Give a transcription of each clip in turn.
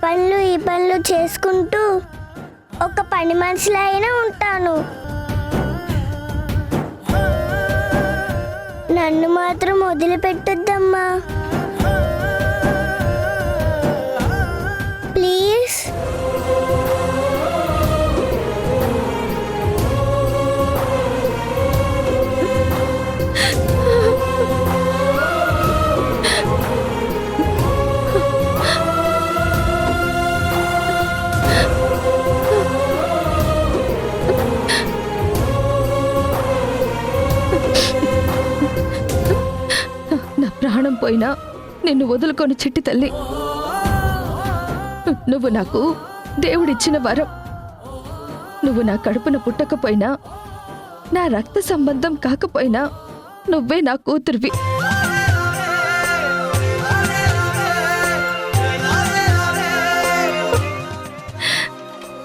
పనులు ఈ పనులు చేసుకుంటూ ఒక పని మనిషిలా అయినా ఉంటాను. నన్ను మాత్రం వదిలిపెట్టొద్దమ్మా ప్లీజ్. ప్రాణం పోయినా నిన్ను వదులుకొని చిట్టి తల్లి. నువ్వు నాకు దేవుడిచ్చిన వరం. నువ్వు నా కడుపున పుట్టకపోయినా, నా రక్త సంబంధం కాకపోయినా నువ్వే నా కూతురివి.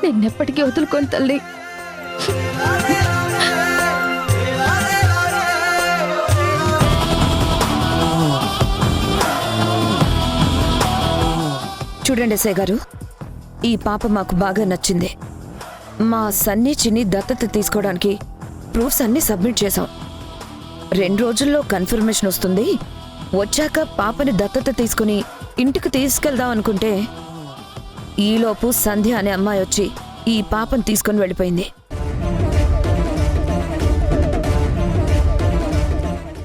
నిన్నెప్పటికీ వదులుకొని తల్లి. చూడండి ఎస్ఐ గారు, ఈ పాప మాకు బాగా నచ్చింది. మా సన్నీచిని దత్తత తీసుకోవడానికి ప్రూఫ్స్ అన్నీ సబ్మిట్ చేశాం. 2 రోజుల్లో కన్ఫర్మేషన్ వస్తుంది. వచ్చాక పాపని దత్తత తీసుకుని ఇంటికి తీసుకెళ్దాం అనుకుంటే ఈలోపు సంధ్య అనే అమ్మాయి వచ్చి ఈ పాపను తీసుకుని వెళ్ళిపోయింది.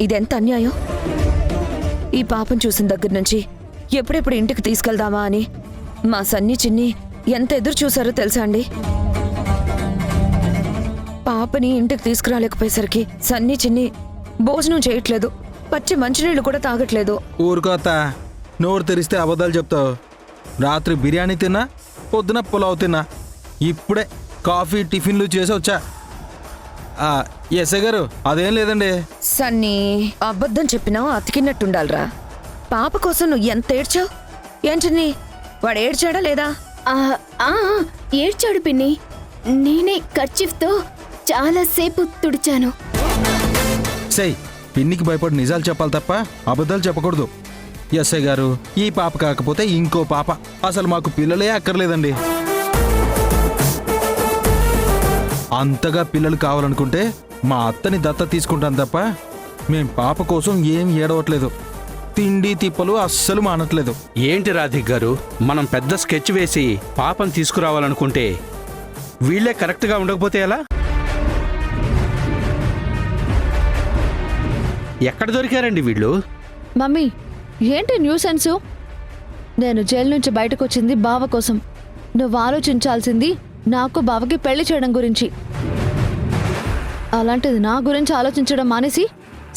ఇదెంత అన్యాయం! ఈ పాపను చూసిన దగ్గర నుంచి ఎప్పుడెప్పుడు ఇంటికి తీసుకెళ్దామా అని మా సన్నీ చిన్ని ఎంత ఎదురు చూసారో తెలుసా అండి. పాపని ఇంటికి తీసుకురాలేకపోయేసరికి సన్నీ చిన్ని భోజనం చేయట్లేదు, పచ్చి మంచినీళ్ళు కూడా తాగట్లేదు. ఊరుకోత, నోరు తెరిస్తే అబద్ధాలు చెప్తావు. రాత్రి బిర్యానీ తిన్నా, పొద్దున పులావ్ తిన్నా, ఇప్పుడే కాఫీ టిఫిన్లు చేసి వచ్చా. ఎస్ఐ గారు అదేం లేదండి. సన్నీ, అబద్ధం చెప్పినా అతికినట్టుండాలరా. పాప కోసం నువ్వు ఎంత ఏడ్చావు? ఏం చిన్ని, వాడు ఏడ్చాడా లేదా? ఏడ్చాడు పిన్ని. నేనే కర్చీఫ్తో చాలాసేపు తుడిచాను. సై, పిన్నికి భయపడి నిజాలు చెప్పాలి తప్ప అబద్ధాలు చెప్పకూడదు. ఎస్ఐ గారు, ఈ పాప కాకపోతే ఇంకో పాప. అసలు మాకు పిల్లలే అక్కర్లేదండి. అంతగా పిల్లలు కావాలనుకుంటే మా అత్తని దత్త తీసుకుంటాం తప్ప మేం పాప కోసం ఏం ఏడవట్లేదు. తిండి తిప్పలు అస్సలు మానట్లేదు. ఏంటి రాధిక్ గారు, మనం పెద్ద స్కెచ్ వేసి పాపను తీసుకురావాలనుకుంటే వీళ్లే కరెక్ట్గా ఉండకపోతే ఎలా? ఎక్కడ దొరికారండి వీళ్ళు? మమ్మీ, ఏంటి న్యూసెన్సు? నేను జైలు నుంచి బయటకు వచ్చింది బావ కోసం. నువ్వు ఆలోచించాల్సింది నాకు బావకి పెళ్లి చేయడం గురించి. అలాంటిది నా గురించి ఆలోచించడం మానేసి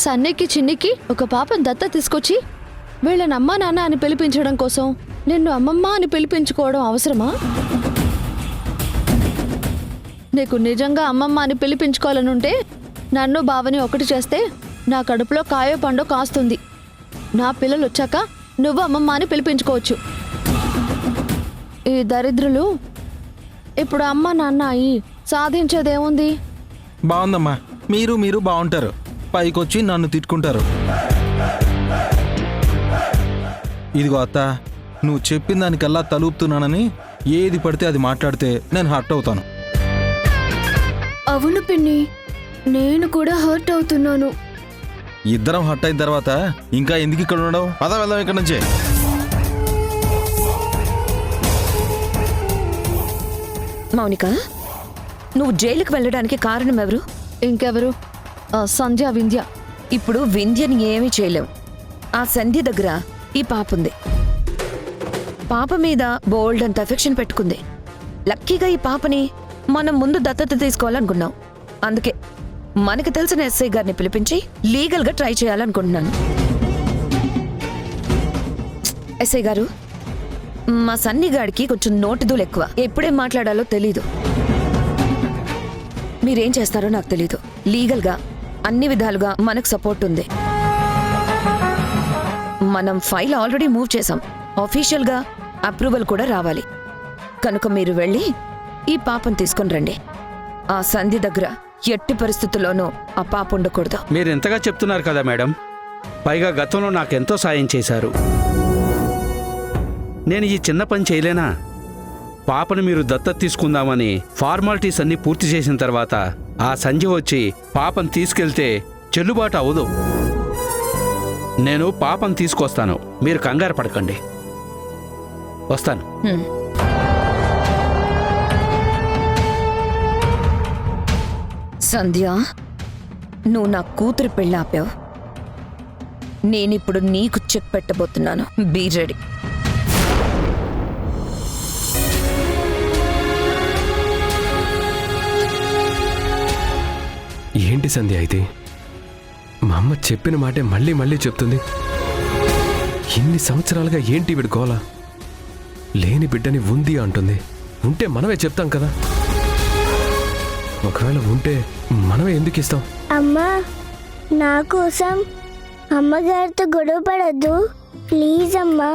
సన్నీకి చిన్నికి ఒక పాపను దత్త తీసుకొచ్చి వీళ్ళని అమ్మా నాన్న అని పిలిపించడం కోసం నిన్ను అమ్మమ్మ అని పిలిపించుకోవడం అవసరమా? నీకు నిజంగా అమ్మమ్మ అని పిలిపించుకోవాలనుంటే నన్ను బావని ఒకటి చేస్తే నా కడుపులో కాయో పండో కాస్తుంది. నా పిల్లలు వచ్చాక నువ్వు అమ్మమ్మ అని పిలిపించుకోవచ్చు. ఈ దరిద్రులు ఇప్పుడు అమ్మ నాన్న అయి సాధించేదేముంది? బాగుందమ్మా, మీరు బాగుంటారు, పైకొచ్చి నన్ను తిట్టుకుంటారు. ఇదిగో అత్త, నువ్వు చెప్పిన దానికల్లా తలూపుతున్నానని ఏది పడితే అది మాట్లాడితే నేను హర్ట్ అవుతాను. అవును పిన్ని, నేను కూడా హర్ట్ అవుతున్నాను. ఇద్దరం హర్ట్ అయిన తర్వాత ఇంకా ఎందుకు ఇక్కడ ఉండవు? పద వెళ్దాం ఇక్కడ నుంచి. మౌనిక, నువ్వు జైలుకి వెళ్ళడానికి కారణం ఎవరు? ఇంకెవరు? సంధ్య, వింధ్య. ఇప్పుడు వింధ్యని ఏమీ చేయలేం. ఆ సంధ్య దగ్గర ఈ పాప ఉంది. పాప మీద బోల్డ్ అంత అఫెక్షన్ పెట్టుకుంది. లక్కీగా ఈ పాపని మనం ముందు దత్తత తీసుకోవాలనుకున్నాం. అందుకే మనకు తెలిసిన ఎస్ఐ గారిని పిలిపించి లీగల్గా ట్రై చేయాలనుకుంటున్నాను. ఎస్ఐ గారు, మా సన్నిగాడికి కొంచెం నోటిదూలు ఎక్కువ. ఎప్పుడేం మాట్లాడాలో తెలీదు. మీరేం చేస్తారో నాకు తెలీదు. లీగల్గా అన్ని విధాలుగా మనకు సపోర్ట్ ఉంది. మనం ఫైల్ ఆల్రెడీ మూవ్ చేసాం. ఆఫీషియల్గా అప్రూవల్ కూడా రావాలి. కనుక మీరు వెళ్ళి ఈ పాపను తీసుకొని రండి. ఆ సంధి దగ్గర ఎట్టి పరిస్థితుల్లోనూ ఆ పాప ఉండకూడదు. మీరు ఎంతగా చెప్తున్నారు కదా మేడం, పైగా గతంలో నాకెంతో సాయం చేశారు. నేను ఈ చిన్న పని చేయలేనా? పాపను మీరు దత్తత తీసుకుందామని ఫార్మాలిటీస్ అన్నీ పూర్తి చేసిన తర్వాత ఆ సంజయ్ వచ్చి పాపను తీసుకెళ్తే చెల్లుబాటు అవదు. నేను పాపను తీసుకొస్తాను, మీరు కంగారు పడకండి. వస్తాను. సంధ్య, నువ్వు నా కూతురు పెళ్ళి ఆపావు. నేనిప్పుడు నీకు చెక్ పెట్టబోతున్నాను. Be ready. ఏంటి సంధ్య అయితే? మా అమ్మ చెప్పిన మాటే మళ్ళీ మళ్ళీ చెప్తుంది. ఇన్ని సంవత్సరాలుగా ఏంటి వీడి గోల? లేని బిడ్డని ఉంది అంటుంది. ఉంటే మనమే చెప్తాం కదా. ఒకవేళ ఉంటే మనమే ఎందుకు ఇస్తాం? అమ్మా, నా కోసం అమ్మగారితో గొడవ పడద్దు ప్లీజ్ అమ్మా.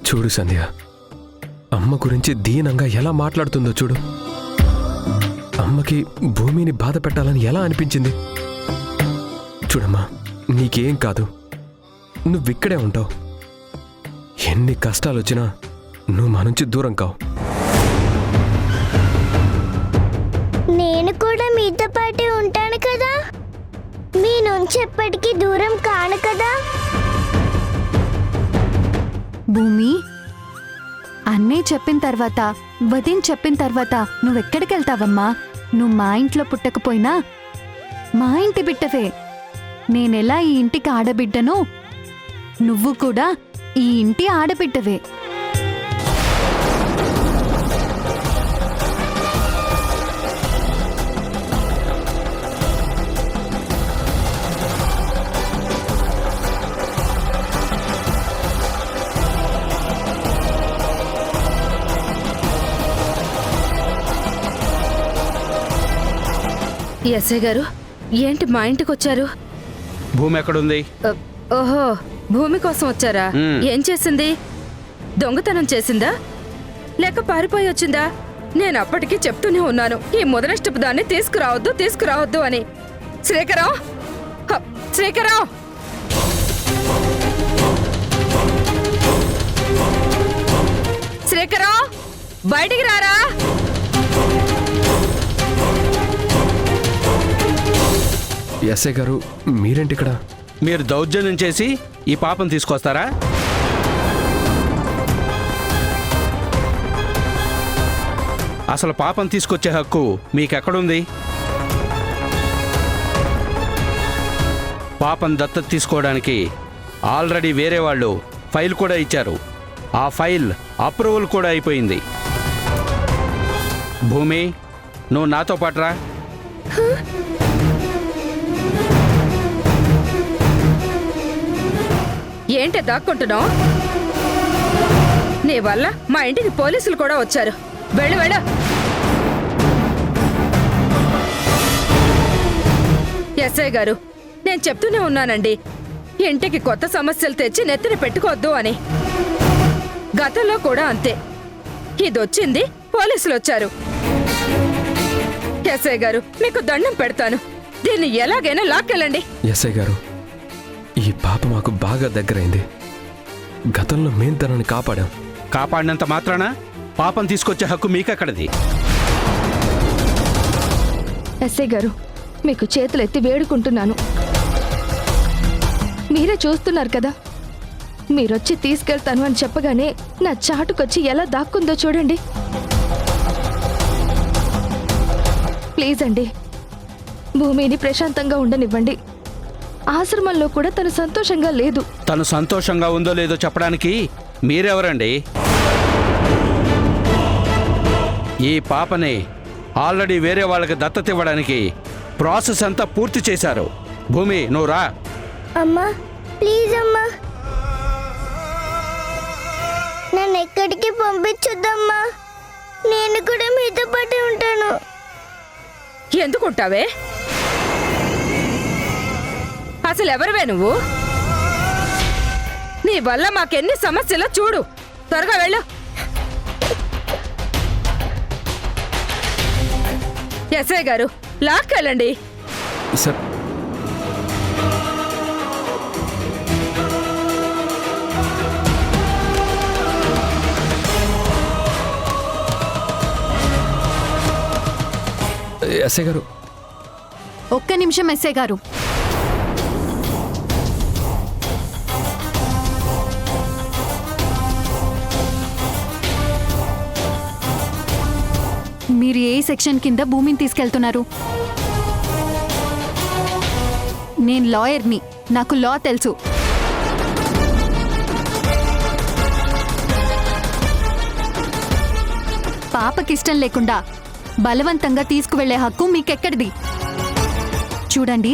చూడు సంధ్య, అమ్మ గురించి దీనంగా ఎలా మాట్లాడుతుందో చూడు. అమ్మకి భూమిని బాధ పెట్టాలని ఎలా అనిపించింది? చూడమ్మా, నీకేం కాదు, నువ్విక్కడే ఉంటావు. ఎన్ని కష్టాలు వచ్చినా నువ్వు మా నుంచి దూరం కావు. నేను కూడా మీతో పాటే ఉంటాను కదా, మీ నుంచి ఎప్పటికీ దూరం కాను కదా. భూమి, అన్నయ్య చెప్పిన తర్వాత, వదిన్ చెప్పిన తర్వాత నువ్వెక్కడికి వెళ్తావమ్మా? నువ్వు మా ఇంట్లో పుట్టకపోయినా మా ఇంటి బిడ్డవే. నేనెలా ఈ ఇంటికి ఆడబిడ్డను, నువ్వు కూడా ఈ ఇంటి ఆడబిడ్డవే. ఎస్ఐ గారు, ఏంటి మా ఇంటికి వచ్చారు? భూమి ఎక్కడుంది? ఓహో, భూమి కోసం వచ్చారా? ఏం చేసింది? దొంగతనం చేసిందా లేక పారిపోయి వచ్చిందా? నేను అప్పటికీ చెప్తూనే ఉన్నాను, ఈ ముదనష్టపు దాన్ని తీసుకురావద్దు తీసుకురావద్దు అని. శ్రీకరావు, శ్రీకరావు, శ్రీకరావు, బయటికి రారా. ఎస్ఐ గారు, మీరేంటి ఇక్కడ? మీరు దౌర్జన్యం చేసి ఈ పాపను తీసుకొస్తారా? అసలు పాపను తీసుకొచ్చే హక్కు మీకెక్కడుంది? పాపను దత్తత తీసుకోవడానికి ఆల్రెడీ వేరే వాళ్ళు ఫైల్ కూడా ఇచ్చారు. ఆ ఫైల్ అప్రూవల్ కూడా అయిపోయింది. భూమి, నువ్వు నాతో పాటురా. ఏంటి దాక్కుంటున్నావు? నీ వల్ల మా ఇంటికి పోలీసులు కూడా వచ్చారు. వెళ్ళు వెళ్ళు. ఎస్ఐ గారు, నేను చెప్తూనే ఉన్నానండి, ఇంటికి కొత్త సమస్యలు తెచ్చి నెత్తిన పెట్టుకోవద్దు అని. గతంలో కూడా అంతే. ఇదొచ్చింది, పోలీసులు వచ్చారు. ఎస్ఐ గారు, మీకు దండం పెడతాను, దీన్ని ఎలాగైనా లాక్కెళ్ళండి. ఎస్ఐ గారు, ఈ పాప మాకు బాగా దగ్గరైంది. గతంలో మేం తనని కాపాడాం. కాపాడినంత మాత్రాన పాపం తీసుకొచ్చే హక్కు మీకెక్కడిది? ఎస్ఐ గారు, మీకు చేతులెత్తి వేడుకుంటున్నాను. మీరే చూస్తున్నారు కదా, మీరొచ్చి తీసుకెళ్తాను అని చెప్పగానే నా చాటుకొచ్చి ఎలా దాక్కుందో చూడండి. ప్లీజ్ అండి, భూమిని ప్రశాంతంగా ఉండనివ్వండి. ఆశ్రమంలో కూడా తను సంతోషంగా లేదు. తను సంతోషంగా ఉందో లేదో చెప్పడానికి మీరెవరండి? ఈ పాపని ఆల్రెడీ వేరే వాళ్ళకి దత్తత ఇవ్వడానికి ప్రాసెస్ అంతా పూర్తి చేశారు. భూమి, నువ్వు రా. అమ్మా, ప్లీజ్ అమ్మా, నన్ను ఎక్కడికి పంపించొద్దమ్మా. నేను కూడా మీతో పాటు ఉంటాను. ఎందుకుంటావే? అసలు ఎవరివే నువ్వు? నీ వల్ల మాకెన్ని సమస్యలో చూడు. త్వరగా వెళ్ళు. ఎస్ఐ గారు, లాక్కెళ్ళండి. సార్, ఎస్ఐ గారు ఒక్క నిమిషం ఎస్ఐ గారు. మీరు ఏ సెక్షన్ కింద భూమిని తీసుకెళ్తున్నారు? నేను లాయర్ని, నాకు లా తెలుసు. పాపకిష్టం లేకుండా బలవంతంగా తీసుకువెళ్లే హక్కు మీకెక్కడిది? చూడండి,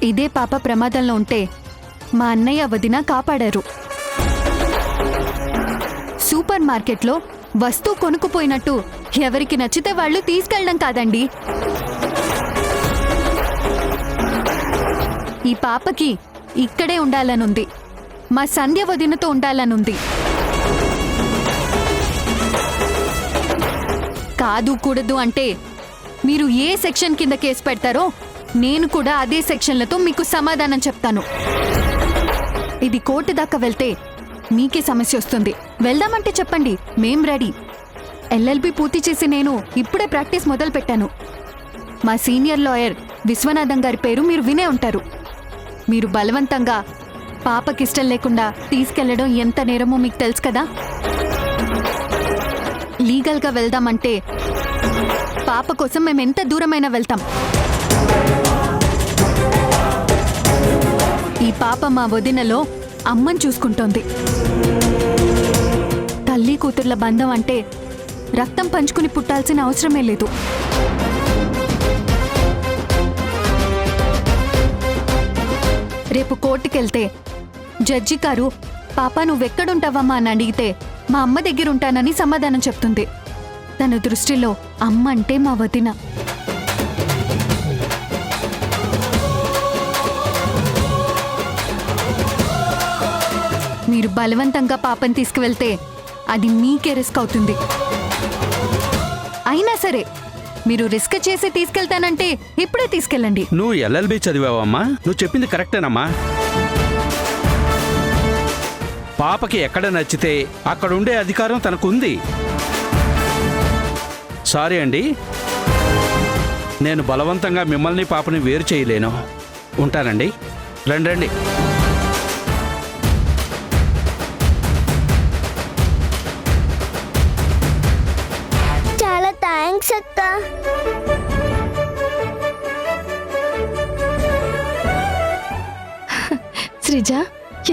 ఇదే పాప ప్రమాదంలో ఉంటే మా అన్నయ్య వదిన కాపాడారు. సూపర్ మార్కెట్లో వస్తువు కొనుక్కుపోయినట్టు ఎవరికి నచ్చితే వాళ్ళు తీసుకెళ్ళడం కాదండి. ఈ పాపకి ఇక్కడే ఉండాలనుంది, మా సంధ్య వదినతో ఉండాలనుంది. కాదు కూడదు అంటే మీరు ఏ సెక్షన్ కింద కేసు పెడతారో నేను కూడా అదే సెక్షన్లతో మీకు సమాధానం చెప్తాను. ఇది కోర్టు దాకా వెళ్తే మీకే సమస్య వస్తుంది. వెళ్దామంటే చెప్పండి, మేం రెడీ. ఎల్ఎల్బి పూర్తి చేసి నేను ఇప్పుడే ప్రాక్టీస్ మొదలు పెట్టాను. మా సీనియర్ లాయర్ విశ్వనాథం గారి పేరు మీరు వినే ఉంటారు. మీరు బలవంతంగా పాపకిష్టం లేకుండా తీసుకెళ్లడం ఎంత నేరమో మీకు తెలుసు కదా. లీగల్గా వెళ్దామంటే పాప కోసం మేము ఎంత దూరమైనా వెళ్తాం. ఈ పాప మా వదినలో అమ్మని చూసుకుంటోంది. తల్లి కూతుర్ల బంధం అంటే రక్తం పంచుకుని పుట్టాల్సిన అవసరమే లేదు. రేపు కోర్టుకెళ్తే జడ్జి గారు పాప నువ్వెక్కడుంటావమ్మా అని అడిగితే మా అమ్మ దగ్గర ఉంటానని సమాధానం చెప్తుంది. తన దృష్టిలో అమ్మ అంటే మా వదిన. మీరు బలవంతంగా పాపని తీసుకువెళ్తే అది మీకే రిస్క్ అవుతుంది. అయినా సరే మీరు రిస్క్ చేసి తీసుకెళ్తానంటే ఇప్పుడే తీసుకెళ్ళండి. నువ్వు ఎల్ఎల్బి చదివావమ్మా? నువ్వు చెప్పింది కరెక్టేనమ్మా. పాపకి ఎక్కడ నచ్చితే అక్కడ ఉండే అధికారం తనకుంది. సారీ అండి, నేను బలవంతంగా మిమ్మల్ని పాపని వేరు చేయలేను. ఉంటానండి. రండి. చాలా థ్యాంక్స్ అక్క. శ్రీజ,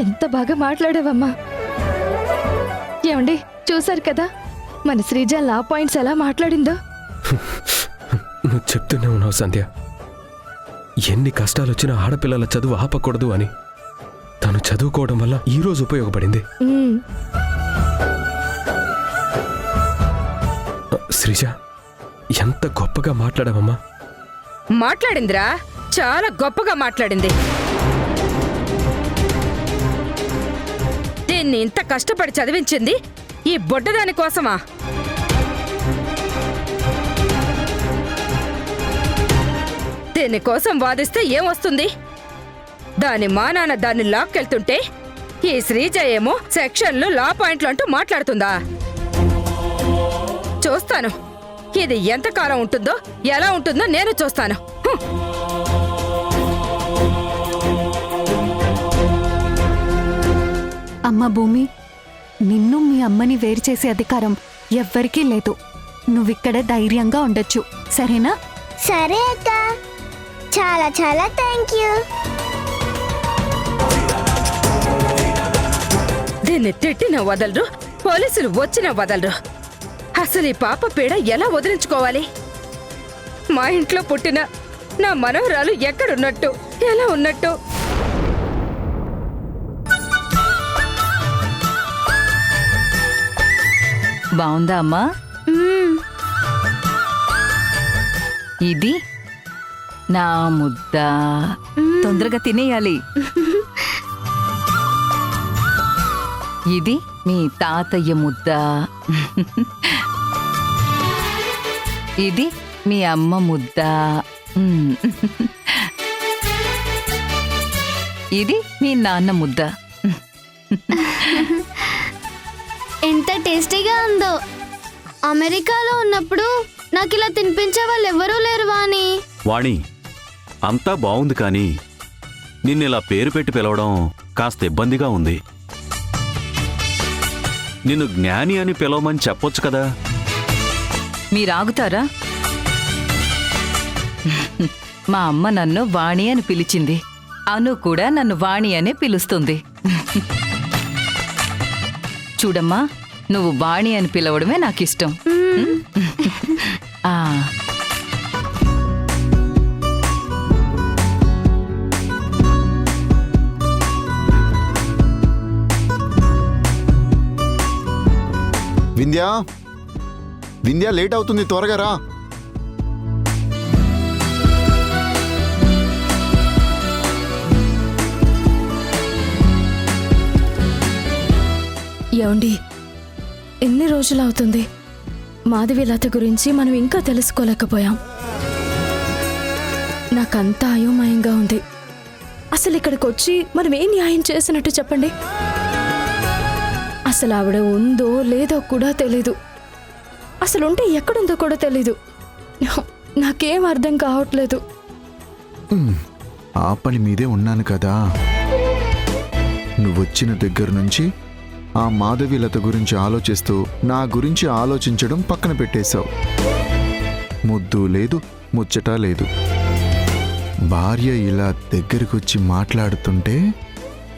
ఎంత బాగా మాట్లాడావమ్మా. ఏమండి, చూసారు కదా మన శ్రీజ లా పాయింట్స్ ఎలా మాట్లాడిందో. నువ్వు చెప్తూనే ఉన్నావు సంధ్య, ఎన్ని కష్టాలు వచ్చినా ఆడపిల్లల చదువు ఆపకూడదు అని. తను చదువుకోవడం వల్ల ఈరోజు ఉపయోగపడింది. శ్రీజ, ఎంత గొప్పగా మాట్లాడావమ్మా. మాట్లాడిందిరా, చాలా గొప్పగా మాట్లాడింది. దీన్ని ఇంత కష్టపడి చదివించింది ఈ బొడ్డదాని కోసమా? దీనికోసం వాదిస్తే ఏమొస్తుంది? దాని మానాన దాన్ని లాక్కెళ్తుంటే ఈ శ్రీజ ఏమో సెక్షన్లు లా పాయింట్లు అంటూ మాట్లాడుతుందా? చూస్తాను ఇది ఎంతకాలం ఉంటుందో, ఎలా ఉంటుందో నేను చూస్తాను. అమ్మ భూమి, నిన్ను మీ అమ్మని వేరు చేసే అధికారం ఎవ్వరికీ లేదు. నువ్విక్కడ ధైర్యంగా ఉండొచ్చు, సరేనా? సరే అక్క, చాలా చాలా థ్యాంక్ యూ. దీన్ని తిట్టిన వదలరు, పోలీసులు వచ్చిన వదలరు. అసలు ఈ పాప పీడ ఎలా వదిలించుకోవాలి? మా ఇంట్లో పుట్టిన నా మనవరాలు ఎక్కడున్నట్టు, ఎలా ఉన్నట్టు? బాగుందా అమ్మా? ఇది నా ముద్ద, తొందరగా తినేయాలి. ఇది మీ తాతయ్య ముద్ద, ఇది మీ అమ్మ ముద్ద, ఇది మీ నాన్న ముద్ద. ఎంత టేస్టీగా ఉందో. అమెరికాలో ఉన్నప్పుడు నాకు ఇలా తినిపించే వాళ్ళు ఎవరూ లేరు వాణి. వాణి, అంతా బావుంది కానీ నిన్నిలా పేరు పెట్టి పిలవడం కాస్త ఇబ్బందిగా ఉంది. నిన్ను జ్ఞాని అని పిలవమని చెప్పొచ్చు కదా. మీరాగుతారా? మా అమ్మ నన్ను వాణి అని పిలిచింది. అను కూడా నన్ను వాణి అనే పిలుస్తుంది. చూడమ్మా, నువ్వు వాణి అని పిలవడమే నాకిష్టం. ఆ వింధ్యా, వింధ్యా, లేట్ అవుతుంది, త్వరగా రా. ఏమండి, ఎన్ని రోజులు అవుతుంది మాధవీలత గురించి మనం ఇంకా తెలుసుకోలేకపోయాం. నాకంతా అయోమయంగా ఉంది. అసలు ఇక్కడికి వచ్చి మనం ఏం న్యాయం చేసినట్టు చెప్పండి. అసలు ఆవిడ ఉందో లేదో కూడా తెలీదు. అసలు ఉంటే ఎక్కడుందో కూడా తెలీదు. నాకేం అర్థం కావట్లేదు. ఆ పని మీదే ఉన్నాను కదా. నువ్వొచ్చిన దగ్గర నుంచి ఆ మాధవీలత గురించి ఆలోచిస్తూ నా గురించి ఆలోచించడం పక్కన పెట్టేశావు. ముద్దు లేదు, ముచ్చట లేదు. భార్య ఇలా దగ్గరకొచ్చి మాట్లాడుతుంటే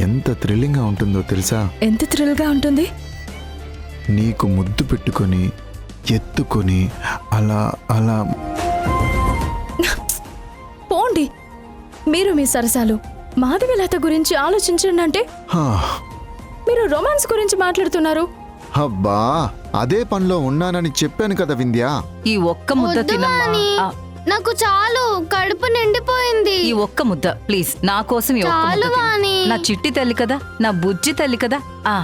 ఎంత థ్రిల్లింగ్గా ఉంటుందో తెలుసా? ఎంత థ్రిల్గా ఉంటుంది. నీకు ముద్దు పెట్టుకొని ఎత్తుకొని అలా అలా. పోండి, మీరు మీ సరసాలు. మాధవీలత గురించి ఆలోచించండి అంటే హా, మీరు రొమాన్స్ గురించి మాట్లాడుతున్నారు. అబ్బా, అదే పనిలో ఉన్నానని చెప్పాను కదా వింధ్యా. ఈ ఒక్క ముద్ద వద్దు తినమ్మా. వాణి. ఆ, నాకు చాలు, కడుపు నిండిపోయింది. ఈ ఒక్క ముద్ద ప్లీజ్, నా కోసం ఈ ఒక్క ముద్ద చాలు తిను. వాణి. నా చిట్టి తల్లి కదా, నా బుజ్జి తల్లి కదా. ఆ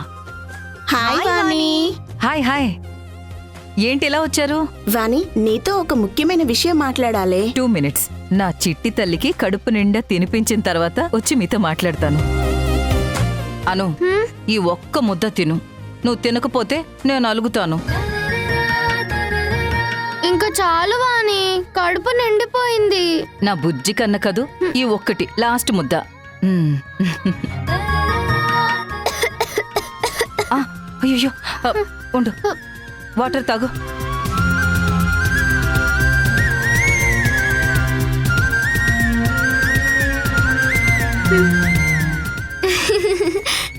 హాయ్ వాణి. Hi hi. ఏంటి ఇలా వచ్చారు? వాణి, నీతో ఒక ముఖ్యమైన విషయం మాట్లాడాలి. 2 minutes. నా చిట్టి తల్లికి కడుపు నిండా తినిపించిన తర్వాత వచ్చి మీతో మాట్లాడతాను. అను, ఈ ఒక్క ముద్ద తిను. నువ్వు తినకపోతే నేను అలుగుతాను. ఇంకా చాలు వాణి, కడుపు నిండిపోయింది. నా బుజ్జి కన్న కదూ, ఈ ఒక్కటి లాస్ట్ ముద్ద. మ్మ్. ఆ, అయ్యయ్యో, ఉండు, వాటర్ తాగు.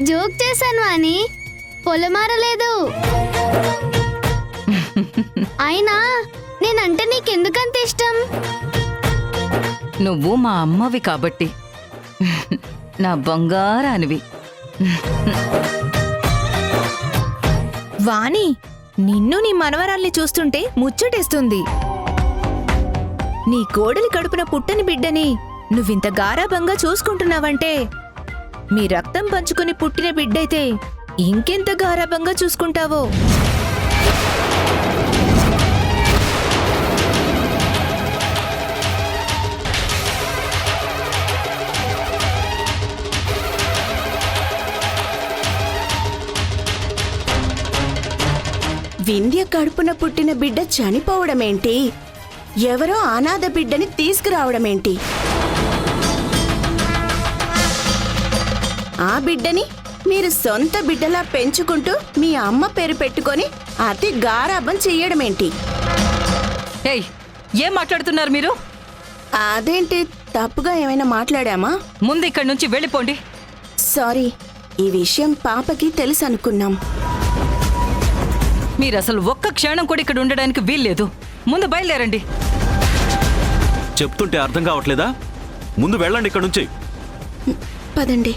జోక్ చేశాను వాణి, పొలమారలేదు. అయినా నేనంటే నీకెందుకంత ఇష్టం? నువ్వు మా అమ్మవి కాబట్టి, నా బంగారానివి. వాణి, నిన్ను నీ మనవరాల్ని చూస్తుంటే ముచ్చటేస్తుంది. నీ కోడలి కడుపున పుట్టని బిడ్డని నువ్వింత గారాబంగా చూసుకుంటున్నావంటే, మీ రక్తం పంచుకుని పుట్టిన బిడ్డైతే ఇంకెంత గారాబంగా చూసుకుంటావో. వింధ్య కడుపున పుట్టిన బిడ్డ చనిపోవడమేంటి? ఎవరో అనాథ బిడ్డని తీసుకురావడమేంటి? ఆ బిడ్డని మీరు సొంత బిడ్డలా పెంచుకుంటూ మీ అమ్మ పేరు పెట్టుకొని అతి గారాబం చెయ్యడమేంటి? ఏయ్, ఏం మాట్లాడుతున్నారు మీరు? అదేంటి, తప్పుగా ఏమైనా మాట్లాడామా? ముందు ఇక్కడి నుంచి వెళ్ళిపోండి. సారీ, ఈ విషయం పాపకి తెలుసు అనుకున్నాం. మీరు అసలు ఒక్క క్షణం కూడా ఇక్కడ ఉండడానికి వీల్లేదు. ముందు బయలుదేరండి. చెప్తుంటే అర్థం కావట్లేదా? ముందు వెళ్ళండి ఇక్కడ నుంచి. పదండి.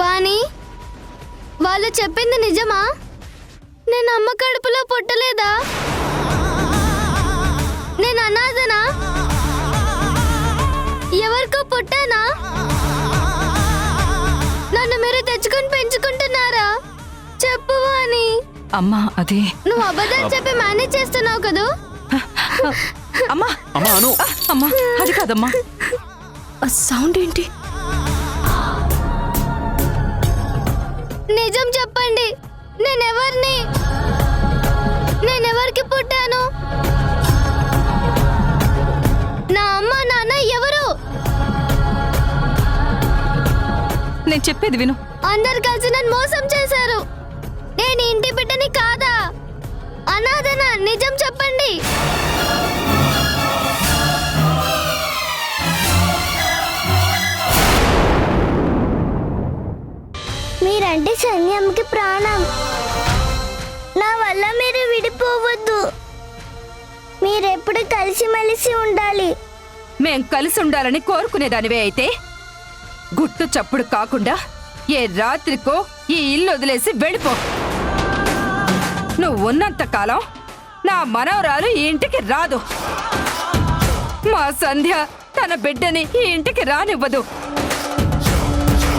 వాణి, వాళ్ళు చెప్పింది నిజమా? నేను అమ్మ కడుపులో పుట్టలేదా? నేను అనాథనా? ఎవరికో పుట్టానా? నన్ను మీరు తెచ్చుకొని పెంచుకుంటున్నారా? చెప్పు వాణి. అమ్మా, అదే నువ్వు అబద్ధాలు చెప్పి మేనేజ్ చేస్తున్నావు కదూ. అమ్మా అమ్మా అను అమ్మా అది కాదమ్మా. ఆ సౌండ్ ఏంటి? నిజం చెప్పండి, నేనెవరికి పుట్టాను? నా అమ్మ నాన్న ఎవరు? నేను చెప్పేది విను. అందరు కలిసి నన్ను మోసం చేశారు. నేను ఇంటి బిడ్డని కాదా? అనాథనా? నిజం చెప్పండి. మీరంటే సైన్యంకి ప్రాణం. నా వల్ల మీరు విడిపోవద్దు. మీరెప్పుడు కలిసిమెలిసి ఉండాలి. మేం కలిసి ఉండాలని కోరుకునేదానివే అయితే గుట్టు చప్పుడు కాకుండా ఏ రాత్రికో ఈ ఇల్లు వదిలేసి వెళ్ళిపో. నువ్వు ఉన్నంత కాలం నా మనవరాలు ఈ ఇంటికి రాదు. మా సంధ్య తన బిడ్డని ఈ ఇంటికి రానివ్వదు.